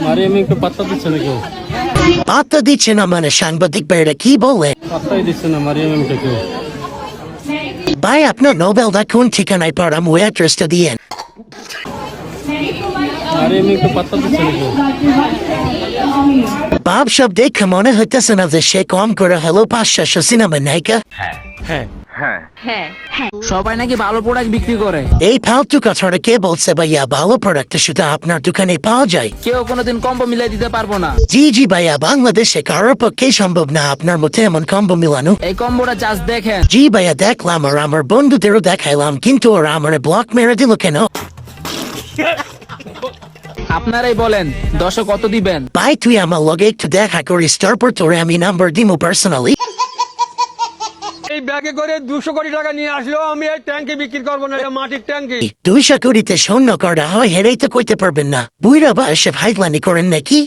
মারিয়াম একটু পাত্তা দিচ্ছে না কেউ। পাত্তা দিচ্ছে না মানে সাংবাদিক ভাইরা কি বলে? পাত্তাই দিচ্ছে না মারিয়াম এমকে কেউ। ভাই আপনার নোবেলটা কোন ঠিকানায় পাঠাম ওই অ্যাড্রেসটা দিয়েন। মারিয়াম একটু পাত্তা দিচ্ছে না কেউ। বাপ সব দেখে মনে হইতেছে না যে সে কম করে হলো 500 সিনেমা নায়িকা। সবাই নাকি ভালো প্রোডাক্ট বিক্রি করে। এই ফালতু কথাটা কে বলছে ভাইয়া? ভালো প্রোডাক্ট শুধু আপনার দোকানে পাওয়া যায়। কেউ কোনোদিন কম্বো মিলাই দিতে পারবো না। জি ভাইয়া, বাংলাদেশে কারোর পক্ষেই সম্ভব না আপনার মতো এমন কম্বো মিলানো। এই কম্বোটা জাস্ট দেখেন। জি ভাইয়া দেখলাম, আর আমার বন্ধুদেরও দেখাইলাম, কিন্তু ওরা আমার ব্লক মেরে দিল কেন? আপনারাই বলেন 10 কত দিবেন? ভাই তুই আমার লগে একটু দেখা করিস, তারপর তোরে আমি নাম্বার দিমু পার্সোনালি। এই ব্যাগে করে 200 কোটি টাকা নিয়ে আসলেও আমি এই ট্যাঙ্কি বিক্রি করবো না, এটা মাটির ট্যাঙ্কি। 200 কোটিতে শূন্য করা হয় হেরেই তো কইতে পারবেন না। বুইরা বা এসে ভাইগলানি করেন নাকি?